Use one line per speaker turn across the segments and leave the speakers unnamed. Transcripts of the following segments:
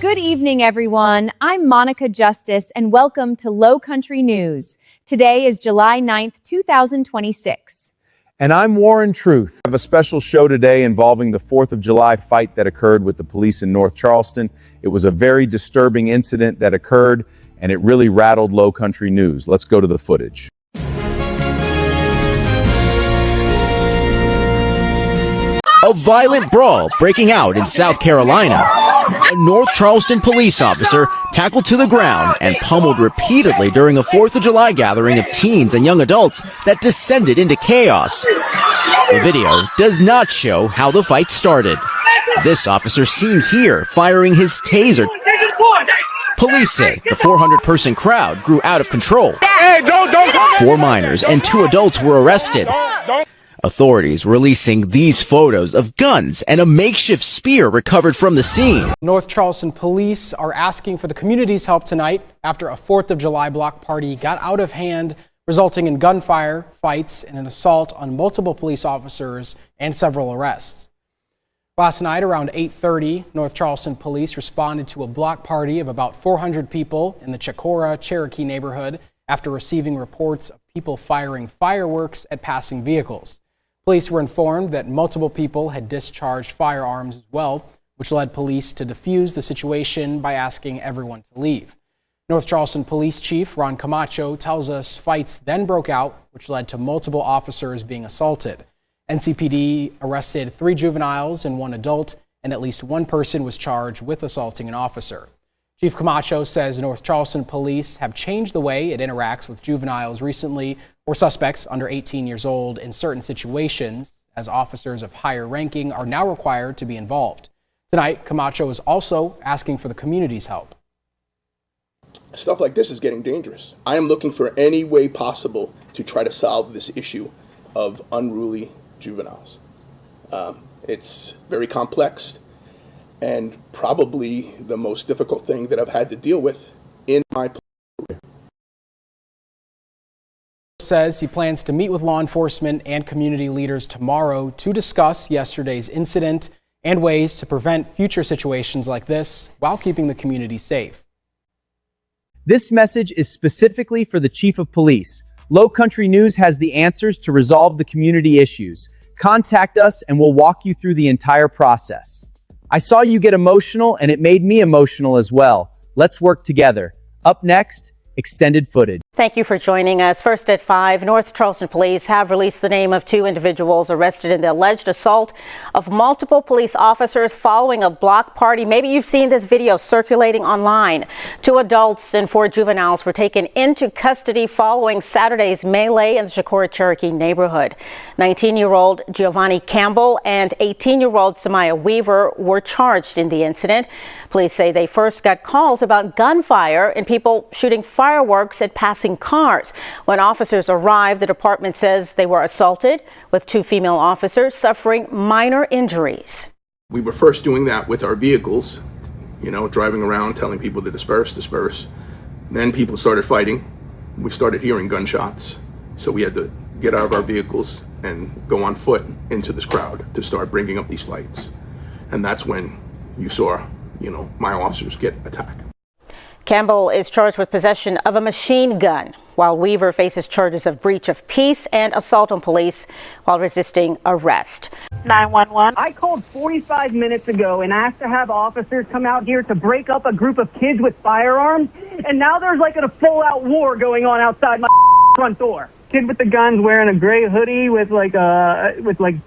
Good evening, everyone. I'm Monica Justice, and welcome to Low Country News. Today is July 9th, 2026.
And I'm Warren Truth. I have a special show today involving the 4th of July fight that occurred with the police in North Charleston. It was a very disturbing incident that occurred, and it really rattled Low Country News. Let's go to the footage.
A violent brawl breaking out in South Carolina. A North Charleston police officer tackled to the ground and pummeled repeatedly during a 4th of July gathering of teens and young adults that descended into chaos. The video does not show how the fight started. This officer seen here firing his taser. Police say the 400-person crowd grew out of control. 4 minors and 2 adults were arrested. Authorities releasing these photos of guns and a makeshift spear recovered from the scene.
North Charleston police are asking for the community's help tonight after a 4th of July block party got out of hand, resulting in gunfire, fights, and an assault on multiple police officers and several arrests. Last night around 8:30, North Charleston police responded to a block party of about 400 people in the Chicora, Cherokee neighborhood after receiving reports of people firing fireworks at passing vehicles. Police were informed that multiple people had discharged firearms as well, which led police to defuse the situation by asking everyone to leave. North Charleston Police Chief Ron Camacho tells us fights then broke out, which led to multiple officers being assaulted. NCPD arrested 3 juveniles and 1 adult, and at least 1 person was charged with assaulting an officer. Chief Camacho says North Charleston police have changed the way it interacts with juveniles recently or suspects under 18 years old in certain situations, as officers of higher ranking are now required to be involved. Tonight, Camacho is also asking for the community's help.
Stuff like this is getting dangerous. I am looking for any way possible to try to solve this issue of unruly juveniles. It's very complex and probably the most difficult thing that I've had to deal with in my career.
Says he plans to meet with law enforcement and community leaders tomorrow to discuss yesterday's incident and ways to prevent future situations like this while keeping the community safe.
This message is specifically for the Chief of Police. Low Country News has the answers to resolve the community issues. Contact us and we'll walk you through the entire process. I saw you get emotional and it made me emotional as well. Let's work together. Up next, extended footage.
Thank you for joining us. First at 5, North Charleston police have released the name of 2 individuals arrested in the alleged assault of multiple police officers following a block party. Maybe you've seen this video circulating online. 2 adults and 4 juveniles were taken into custody following Saturday's melee in the Chicora, Cherokee neighborhood. 19-year-old Giovanni Campbell and 18-year-old Samaya Weaver were charged in the incident. Police say they first got calls about gunfire and people shooting fireworks at passing cars. When officers arrived, the department says they were assaulted, with 2 female officers suffering minor injuries.
We were first doing that with our vehicles, driving around telling people to disperse. Then people started fighting. We started hearing gunshots. So we had to get out of our vehicles and go on foot into this crowd to start bringing up these fights. And that's when you saw, my officers get attacked.
Campbell is charged with possession of a machine gun, while Weaver faces charges of breach of peace and assault on police while resisting arrest.
911.
I called 45 minutes ago and asked to have officers come out here to break up a group of kids with firearms, and now there's like a full-out war going on outside my front door. Kid with the gun's wearing a gray hoodie with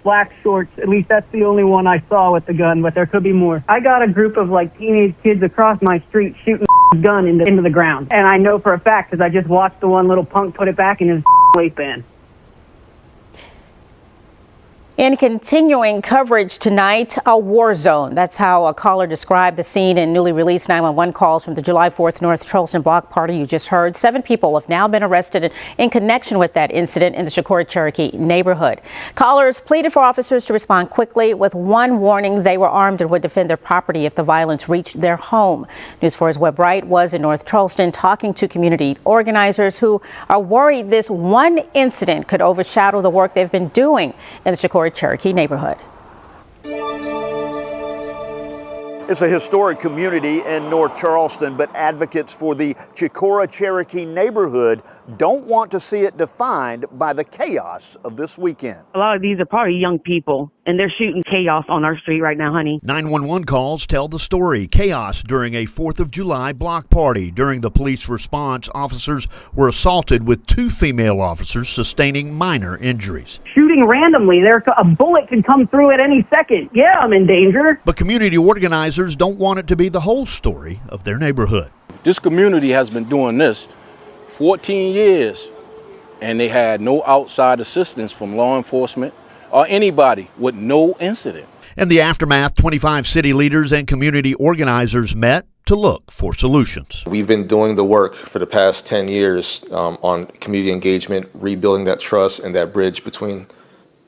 black shorts. At least that's the only one I saw with the gun, but there could be more. I got a group of teenage kids across my street shooting gun into the ground, and I know for a fact because I just watched the one little punk put it back in his waistband.
In continuing coverage tonight, a war zone. That's how a caller described the scene in newly released 911 calls from the July 4th North Charleston block party you just heard. 7 people have now been arrested in connection with that incident in the Chicora, Cherokee neighborhood. Callers pleaded for officers to respond quickly with one warning: they were armed and would defend their property if the violence reached their home. News 4's Webb Wright was in North Charleston talking to community organizers who are worried this one incident could overshadow the work they've been doing in the Chicora, Cherokee neighborhood.
It's a historic community in North Charleston, but advocates for the Chicora Cherokee neighborhood don't want to see it defined by the chaos of this weekend.
A lot of these are probably young people, and they're shooting chaos on our street right now, honey.
911 calls tell the story. Chaos during a 4th of July block party. During the police response, officers were assaulted with 2 female officers sustaining minor injuries.
Shooting randomly. A bullet could come through at any second. Yeah, I'm in danger.
But community organizers don't want it to be the whole story of their neighborhood.
This community has been doing this 14 years, and they had no outside assistance from law enforcement or anybody with no incident.
In the aftermath, 25 city leaders and community organizers met to look for solutions.
We've been doing the work for the past 10 years on community engagement, rebuilding that trust and that bridge between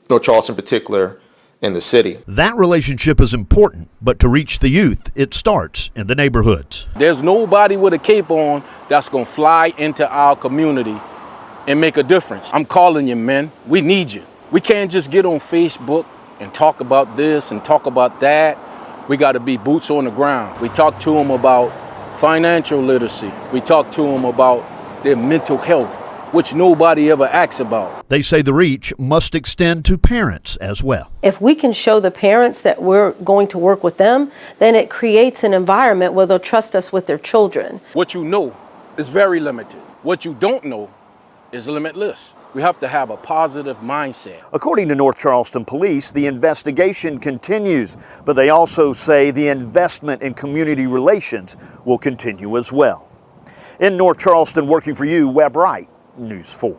North Charleston in particular and the city.
That relationship is important, but to reach the youth, it starts in the neighborhoods.
There's nobody with a cape on that's going to fly into our community and make a difference. I'm calling you, men. We need you. We can't just get on Facebook and talk about this and talk about that. We got to be boots on the ground. We talk to them about financial literacy. We talk to them about their mental health, which nobody ever asks about.
They say the reach must extend to parents as well.
If we can show the parents that we're going to work with them, then it creates an environment where they'll trust us with their children.
What you know is very limited. What you don't know is limitless. We have to have a positive mindset.
According to North Charleston Police, the investigation continues, but they also say the investment in community relations will continue as well. In North Charleston, working for you, Webb Wright, News 4.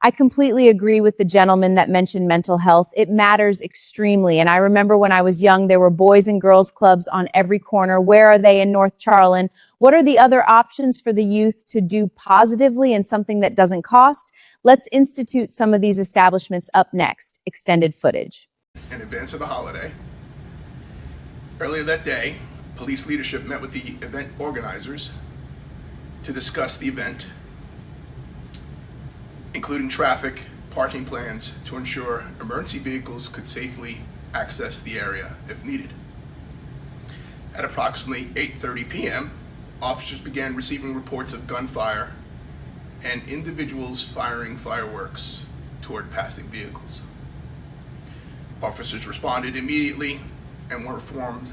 I completely agree with the gentleman that mentioned mental health. It matters extremely. And I remember when I was young, there were boys and girls clubs on every corner. Where are they in North Charleston? What are the other options for the youth to do positively and something that doesn't cost? Let's institute some of these establishments up next. Extended footage.
In advance of the holiday, earlier that day, police leadership met with the event organizers to discuss the event, including traffic, parking plans to ensure emergency vehicles could safely access the area if needed. At approximately 8:30 p.m., officers began receiving reports of gunfire and individuals firing fireworks toward passing vehicles. Officers responded immediately and were informed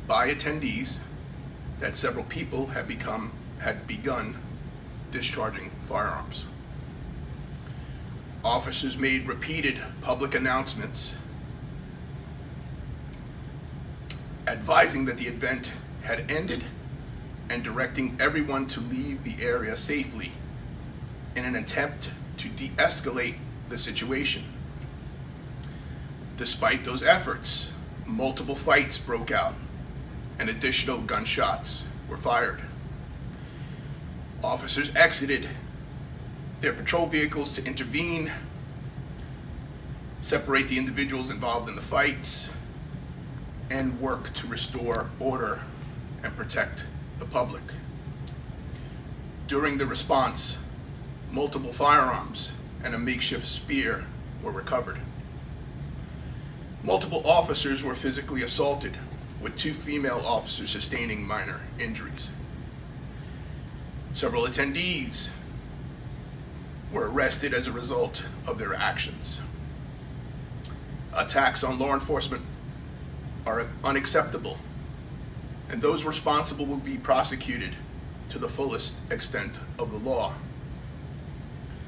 by attendees that several people had begun discharging firearms. Officers made repeated public announcements advising that the event had ended and directing everyone to leave the area safely in an attempt to de-escalate the situation. Despite those efforts, multiple fights broke out and additional gunshots were fired. Officers exited their patrol vehicles to intervene, separate the individuals involved in the fights, and work to restore order and protect the public. During the response, multiple firearms and a makeshift spear were recovered. Multiple officers were physically assaulted, with 2 female officers sustaining minor injuries. Several attendees were arrested as a result of their actions. Attacks on law enforcement are unacceptable, and those responsible will be prosecuted to the fullest extent of the law.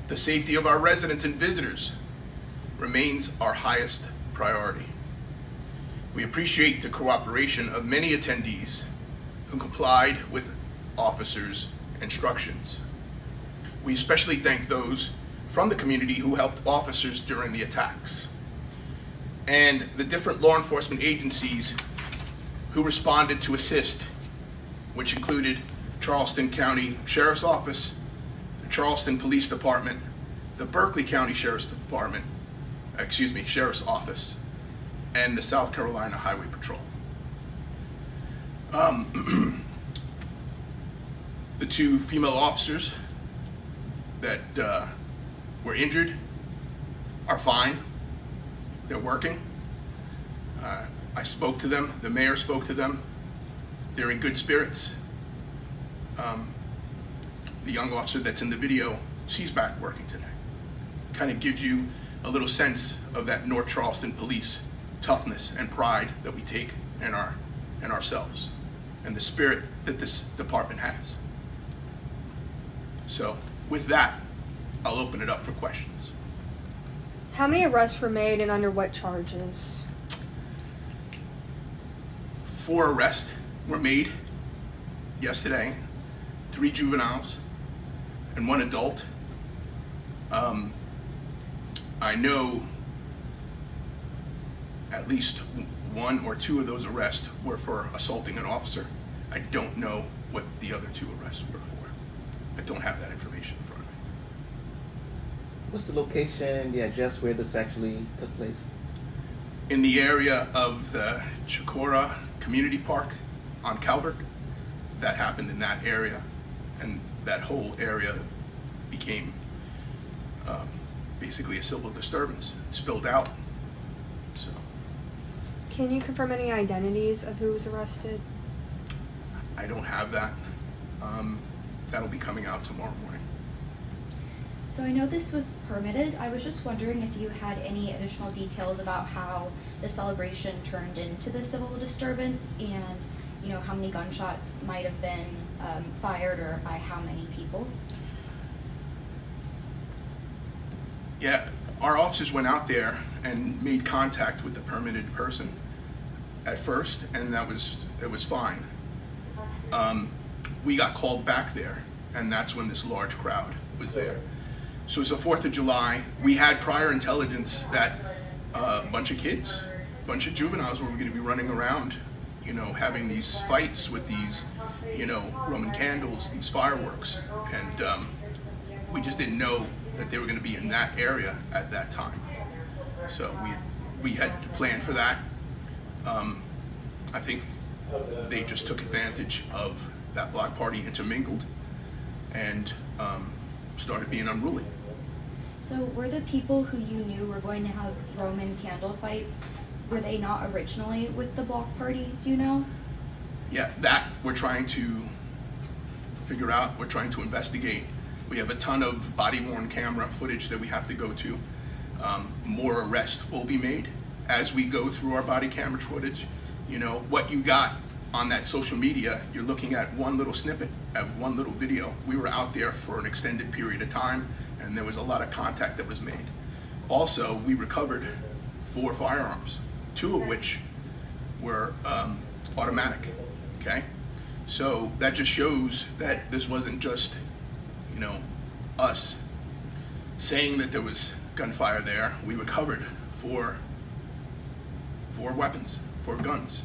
The safety of our residents and visitors remains our highest priority. We appreciate the cooperation of many attendees who complied with officers' instructions. We especially thank those from the community who helped officers during the attacks, and the different law enforcement agencies who responded to assist, which included Charleston County Sheriff's Office, the Charleston Police Department, the Berkeley County Sheriff's Office, and the South Carolina Highway Patrol. The 2 female officers that were injured are fine. They're working. I spoke to them, the mayor spoke to them. They're in good spirits. The young officer that's in the video, she's back working today. Kind of gives you a little sense of that North Charleston police toughness and pride that we take in ourselves, and the spirit that this department has. So with that, I'll open it up for questions.
How many arrests were made and under what charges?
4 arrests were made yesterday, 3 juveniles and 1 adult. I know at least 1 or 2 of those arrests were for assaulting an officer. I don't know what the other 2 arrests were for. I don't have that information in front of me.
What's the location, the address where this actually took place?
In the area of the Chicora Community Park on Calvert. That happened in that area, and that whole area became basically a civil disturbance. It spilled out. So,
Can you confirm any identities of who was arrested?
I don't have that. That'll be coming out tomorrow morning.
So I know this was permitted. I was just wondering if you had any additional details about how the celebration turned into the civil disturbance, and you know how many gunshots might have been fired, or by how many people.
Yeah, our officers went out there and made contact with the permitted person at first, and it was fine. We got called back there, and that's when this large crowd was there. So it's the 4th of July. We had prior intelligence that a bunch of kids, a bunch of juveniles were going to be running around, you know, having these fights with these, you know, Roman candles, these fireworks, and we just didn't know that they were going to be in that area at that time. So we had planned for that. I think they just took advantage of that block party, intermingled, and started being unruly.
So were the people who you knew were going to have Roman candle fights, were they not originally with the block party, do you know?
Yeah, that we're trying to figure out, we're trying to investigate. We have a ton of body-worn camera footage that we have to go to. More arrests will be made as we go through our body camera footage. You know, what you got on that social media, you're looking at one little snippet of one little video. We were out there for an extended period of time, and there was a lot of contact that was made. Also, we recovered 4 firearms, 2 of which were automatic, okay? So that just shows that this wasn't just, you know, us saying that there was gunfire there. We recovered 4 weapons, 4 guns.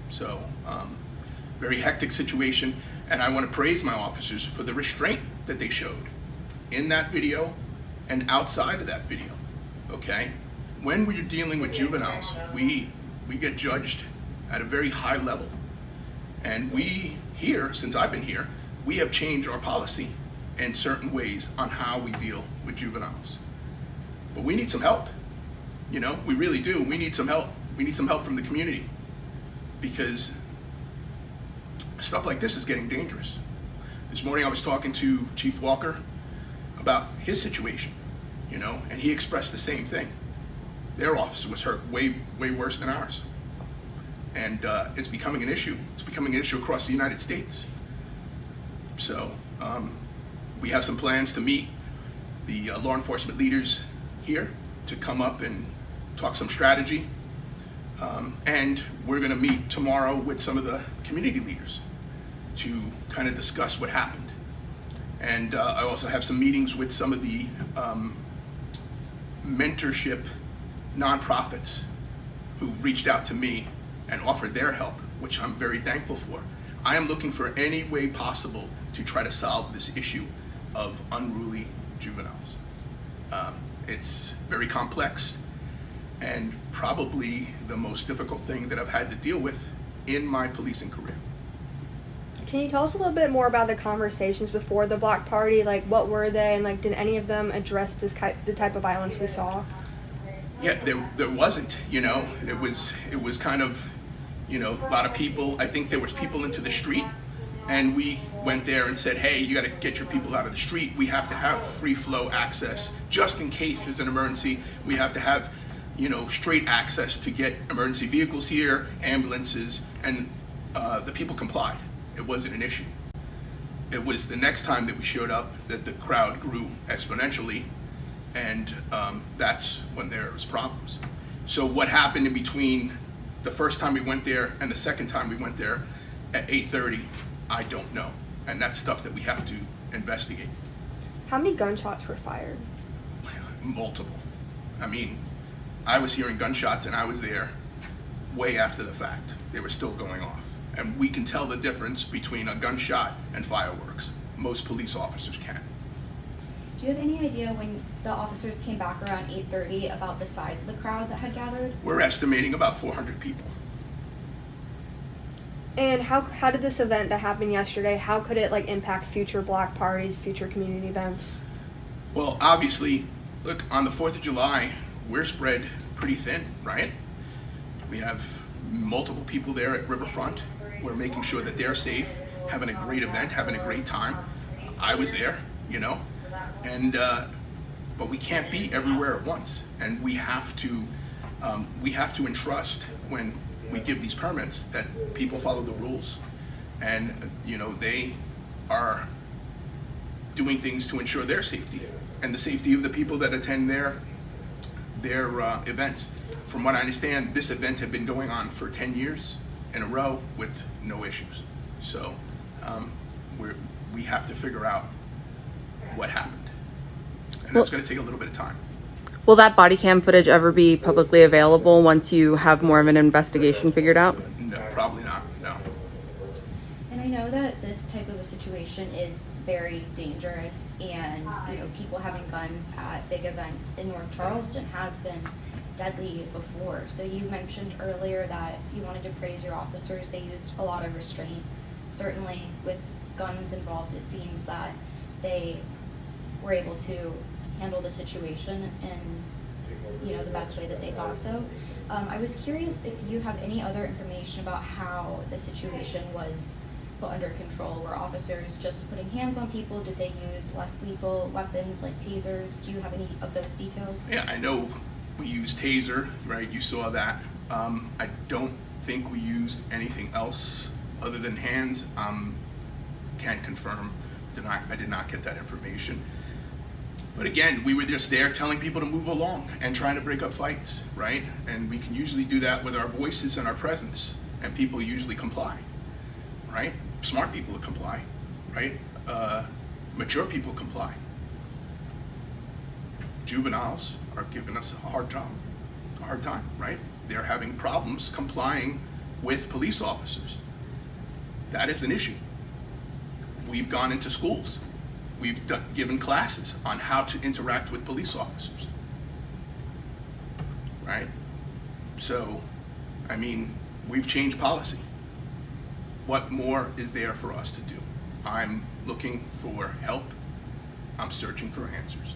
So, very hectic situation, and I want to praise my officers for the restraint that they showed in that video and outside of that video, okay? When we're dealing with juveniles, we get judged at a very high level. And we here, since I've been here, we have changed our policy in certain ways on how we deal with juveniles. But we need some help, you know, we really do. We need some help. We need some help from the community, because stuff like this is getting dangerous. This morning I was talking to Chief Walker about his situation, you know, and he expressed the same thing. Their officer was hurt way worse than ours. And it's becoming an issue. It's becoming an issue across the United States. So we have some plans to meet the law enforcement leaders here to come up and talk some strategy. And we're gonna meet tomorrow with some of the community leaders to kind of discuss what happened. And I also have some meetings with some of the mentorship nonprofits who've reached out to me and offered their help, which I'm very thankful for. I am looking for any way possible to try to solve this issue of unruly juveniles. It's very complex, and probably the most difficult thing that I've had to deal with in my policing career.
Can you tell us a little bit more about the conversations before the block party? Like, what were they, and like, did any of them address the type of violence we saw?
Yeah, there wasn't, you know, it was kind of, you know, a lot of people. I think there was people into the street, and we went there and said, hey, you got to get your people out of the street. We have to have free flow access just in case there's an emergency. We have to have, you know, straight access to get emergency vehicles here, ambulances, and the people complied. It wasn't an issue. It was the next time that we showed up that the crowd grew exponentially, and that's when there was problems. So what happened in between the first time we went there and the second time we went there at 8:30, I don't know. And that's stuff that we have to investigate.
How many gunshots were fired?
Multiple. I mean, I was hearing gunshots and I was there way after the fact. They were still going off. And we can tell the difference between a gunshot and fireworks. Most police officers can.
Do you have any idea when the officers came back around 8:30 about the size of the crowd that had gathered?
We're estimating about 400 people.
And how did this event that happened yesterday, how could it like impact future block parties, future community events?
Well, obviously, look, on the 4th of July, we're spread pretty thin, right? We have multiple people there at Riverfront. We're making sure that they're safe, having a great event, having a great time. I was there, you know, and but we can't be everywhere at once, and we have to entrust when we give these permits that people follow the rules, and you know, they are doing things to ensure their safety and the safety of the people that attend their events. From what I understand, this event had been going on for 10 years in a row with no issues. So we have to figure out what happened, and that's going to take a little bit of time.
Will that body cam footage ever be publicly available once you have more of an investigation figured out?
No, probably not, no.
And I know that this type of a situation is very dangerous, and you know, people having guns at big events in North Charleston has been deadly before. So you mentioned earlier that you wanted to praise your officers. They used a lot of restraint. Certainly with guns involved, it seems that they were able to handle the situation in, you know, the best way that they thought so. I was curious if you have any other information about how the situation was put under control. Were officers just putting hands on people? Did they use less lethal weapons like tasers? Do you have any of those details?
Yeah, I know we used taser, right? You saw that. I don't think we used anything else other than hands. Can't confirm. I did not get that information. But again, we were just there telling people to move along and trying to break up fights, right? And we can usually do that with our voices and our presence, and people usually comply, right? Smart people comply, right? Mature people comply. Juveniles are giving us a hard time, right? They're having problems complying with police officers. That is an issue. We've gone into schools. We've given classes on how to interact with police officers, right? So, I mean, we've changed policy. What more is there for us to do? I'm looking for help. I'm searching for answers.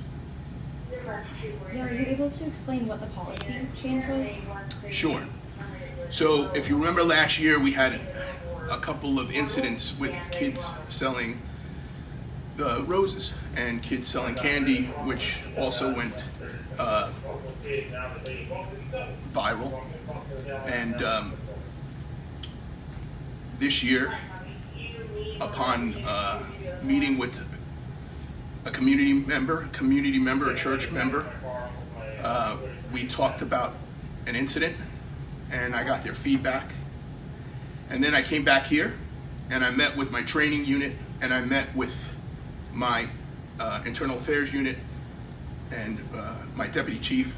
Yeah, are you able to explain what the policy change was?
Sure. So, if you remember last year, we had a couple of incidents with kids selling roses and kids selling candy, which also went viral. And this year, upon meeting with a community member, a church member, we talked about an incident, and I got their feedback. And then I came back here, and I met with my training unit, and I met with my internal affairs unit and my deputy chief,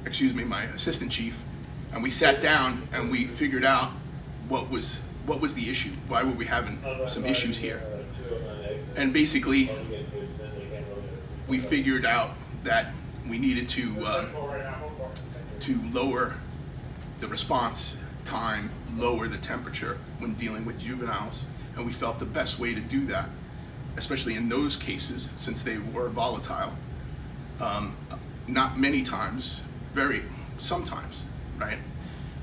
my assistant chief, and we sat down and we figured out what was the issue. Why were we having some issues here? And basically, we figured out that we needed to lower the response time, lower the temperature when dealing with juveniles, and we felt the best way to do that, especially in those cases, since they were volatile. Not many times sometimes, right,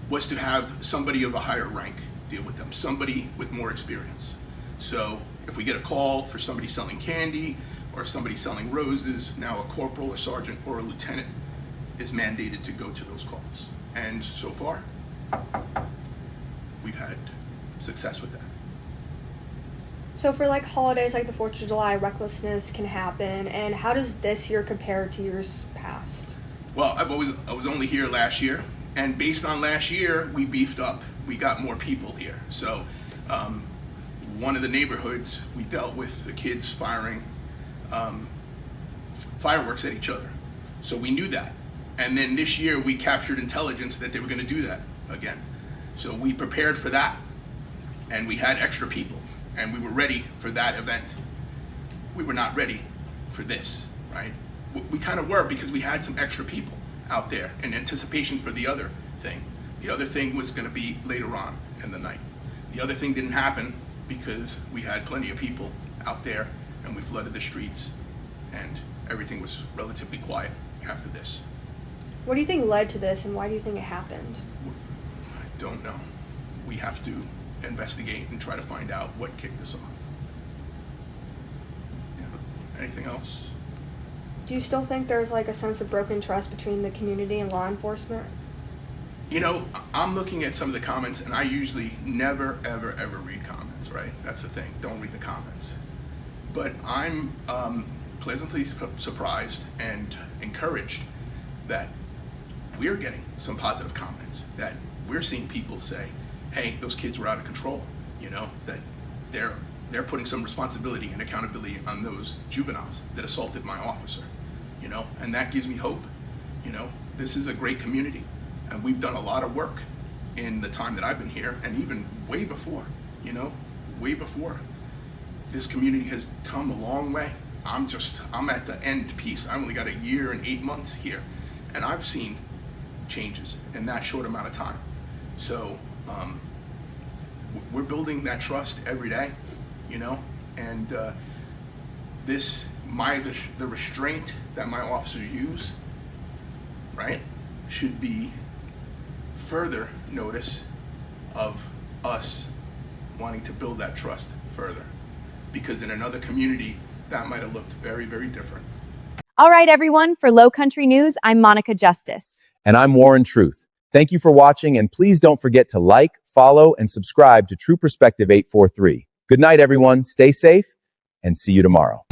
was to have somebody of a higher rank deal with them, somebody with more experience. So if we get a call for somebody selling candy or somebody selling roses, now a corporal, a sergeant, or a lieutenant is mandated to go to those calls. And so far, we've had success with that.
So for like holidays like the 4th of July, recklessness can happen. And how does this year compare to years past?
Well, I was only here last year, and based on last year, we beefed up. We got more people here. So one of the neighborhoods, we dealt with the kids firing fireworks at each other. So we knew that. And then this year we captured intelligence that they were going to do that again. So we prepared for that, and we had extra people, and we were ready for that event. We were not ready for this, right? We kind of were, because we had some extra people out there in anticipation for the other thing. The other thing was going to be later on in the night. The other thing didn't happen because we had plenty of people out there, and we flooded the streets, and everything was relatively quiet after this.
What do you think led to this, and why do you think it happened?
I don't know. We have to investigate and try to find out what kicked this off. Yeah. Anything else?
Do you still think there's like a sense of broken trust between the community and law enforcement?
You know, I'm looking at some of the comments, and I usually never, ever read comments, right? That's the thing. Don't read the comments. But I'm pleasantly surprised and encouraged that we're getting some positive comments, that we're seeing people say, hey, those kids were out of control, you know, that they're putting some responsibility and accountability on those juveniles that assaulted my officer, you know, and that gives me hope. You know, this is a great community, and we've done a lot of work in the time that I've been here, and even way before, you know, way before. This community has come a long way. I'm at the end piece. I only got 1 year and 8 months here, and I've seen changes in that short amount of time. So we're building that trust every day, you know, and the restraint that my officers use, right, should be further notice of us wanting to build that trust further, because in another community that might have looked very, very different.
All right, everyone, for Low Country News, I'm Monica Justice.
And I'm Warren Truth. Thank you for watching, and please don't forget to like, follow, and subscribe to True Perspective 843. Good night, everyone. Stay safe, and see you tomorrow.